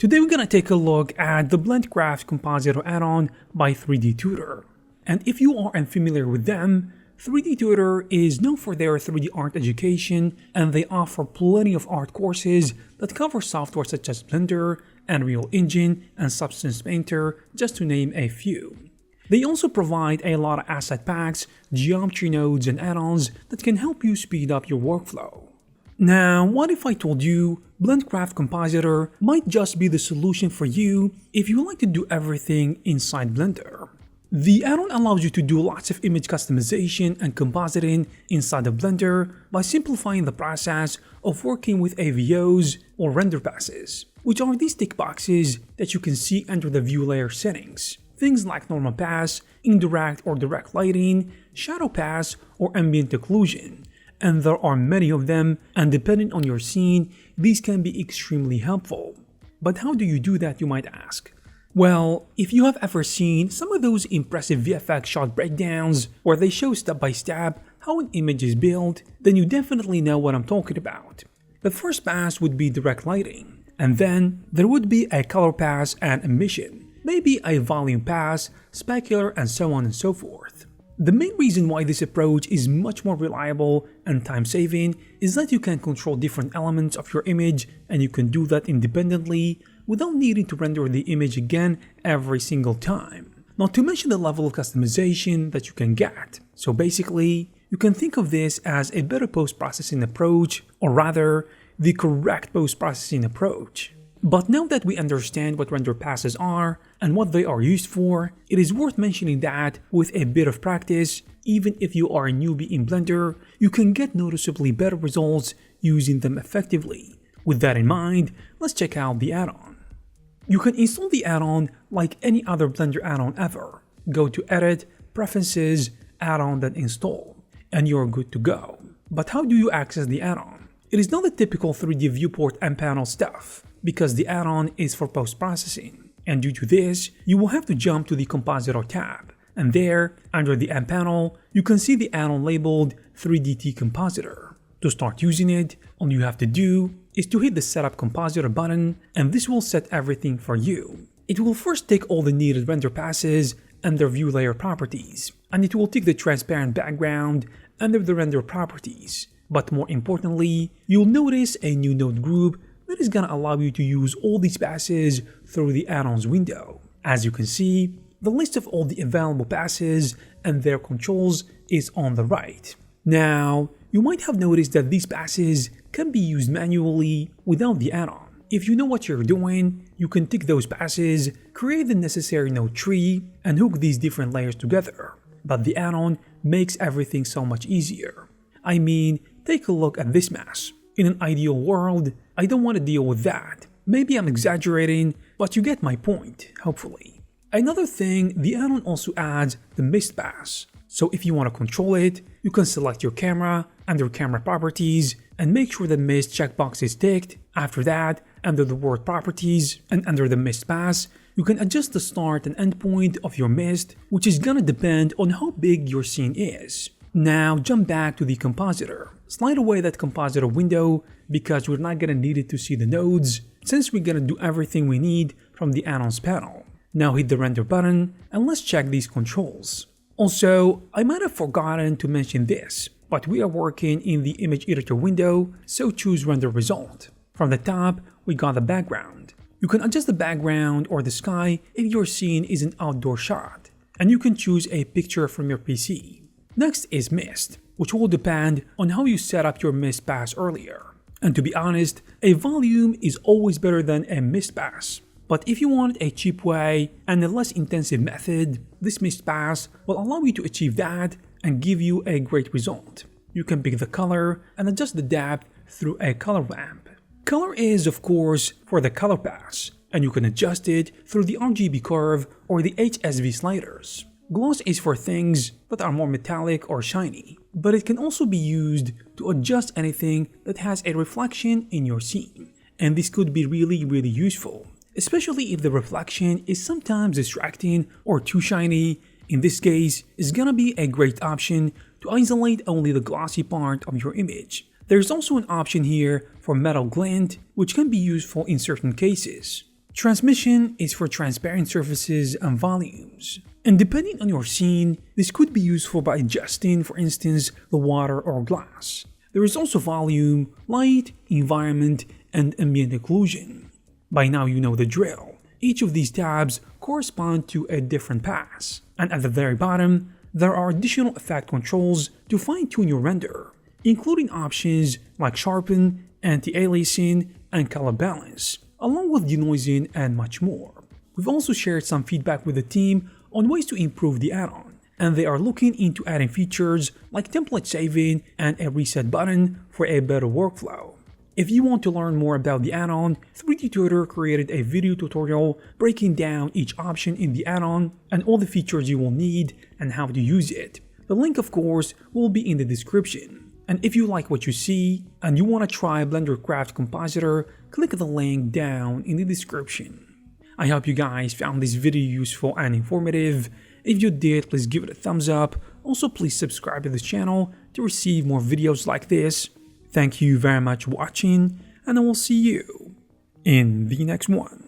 Today we're gonna take a look at the Blend Craft Compositor add-on by 3D Tudor. And if you are unfamiliar with them, 3D Tudor is known for their 3D art education, and they offer plenty of art courses that cover software such as Blender, Unreal Engine, and Substance Painter, just to name a few. They also provide a lot of asset packs, geometry nodes, and add-ons that can help you speed up your workflow. Now, what if I told you Blend Craft Compositor might just be the solution for you if you like to do everything inside Blender? The add-on allows you to do lots of image customization and compositing inside of Blender by simplifying the process of working with AVOs or render passes, which are these tick boxes that you can see under the view layer settings. Things like normal pass, indirect or direct lighting, shadow pass, or ambient occlusion. And there are many of them, and depending on your scene, these can be extremely helpful. But how do you do that, you might ask? Well, if you have ever seen some of those impressive VFX shot breakdowns where they show step by step how an image is built, then you definitely know what I'm talking about. The first pass would be direct lighting, and then there would be a color pass and emission, maybe a volume pass, specular, and so on and so forth. The main reason why this approach is much more reliable and time-saving is that you can control different elements of your image, and you can do that independently without needing to render the image again every single time. Not to mention the level of customization that you can get. So basically, you can think of this as a better post-processing approach, or rather, the correct post-processing approach. But now that we understand what render passes are and what they are used for, it is worth mentioning that with a bit of practice, even if you are a newbie in Blender, you can get noticeably better results using them effectively. With that in mind, let's check out the add-on. You can install the add-on like any other Blender add-on ever. Go to Edit, Preferences, Add-on, then Install, and you're good to go. But how do you access the add-on? It is not the typical 3D viewport and panel stuff, because the add-on is for post-processing. And due to this, you will have to jump to the Compositor tab, and there, under the M panel, you can see the add-on labeled 3DT Compositor. To start using it, all you have to do is to hit the Setup Compositor button, and this will set everything for you. It will first take all the needed render passes and their view layer properties, and it will take the transparent background under the render properties. But more importantly, you'll notice a new node group that is gonna allow you to use all these passes through the add-ons window. As you can see, the list of all the available passes and their controls is on the right. Now, you might have noticed that these passes can be used manually without the add-on. If you know what you're doing, you can tick those passes, create the necessary node tree, and hook these different layers together. But the add-on makes everything so much easier. I mean, take a look at this mess. In an ideal world, I don't want to deal with that. Maybe I'm exaggerating, but you get my point, hopefully. Another thing, the add-on also adds the mist pass. So if you want to control it, you can select your camera under camera properties and make sure the mist checkbox is ticked. After that, under the word properties and under the mist pass, you can adjust the start and end point of your mist, which is gonna depend on how big your scene is. Now jump back to the compositor. Slide away that compositor window because we're not gonna need it to see the nodes, since we're gonna do everything we need from the add-ons panel. Now hit the render button and let's check these controls. Also, I might have forgotten to mention this, but we are working in the image editor window, so choose render result. From the top, we got the background. You can adjust the background or the sky if your scene is an outdoor shot, and you can choose a picture from your PC. Next is mist, which will depend on how you set up your mist pass earlier. And to be honest, a volume is always better than a mist pass. But if you want a cheap way and a less intensive method, this mist pass will allow you to achieve that and give you a great result. You can pick the color and adjust the depth through a color lamp. Color is, of course, for the color pass, and you can adjust it through the RGB curve or the HSV sliders. Gloss is for things that are more metallic or shiny, but it can also be used to adjust anything that has a reflection in your scene, and this could be really useful, especially if the reflection is sometimes distracting or too shiny. In this case, it's gonna be a great option to isolate only the glossy part of your image. There's also an option here for metal glint, which can be useful in certain cases. Transmission is for transparent surfaces and volumes. And depending on your scene, this could be useful by adjusting, for instance, the water or glass. There is also volume, light, environment, and ambient occlusion. By now you know the drill. Each of these tabs correspond to a different pass. And at the very bottom, there are additional effect controls to fine-tune your render, including options like sharpen, anti-aliasing, and color balance, along with denoising and much more. We've also shared some feedback with the team on ways to improve the add-on, and they are looking into adding features like template saving and a reset button for a better workflow. If you want to learn more about the add-on, 3D Tutor created a video tutorial breaking down each option in the add-on and all the features you will need and how to use it. The link, of course, will be in the description. And if you like what you see and you want to try Blend Craft Compositor, click the link down in the description. I hope you guys found this video useful and informative. If you did, please give it a thumbs up. Also, please subscribe to this channel to receive more videos like this. Thank you very much for watching, and I will see you in the next one.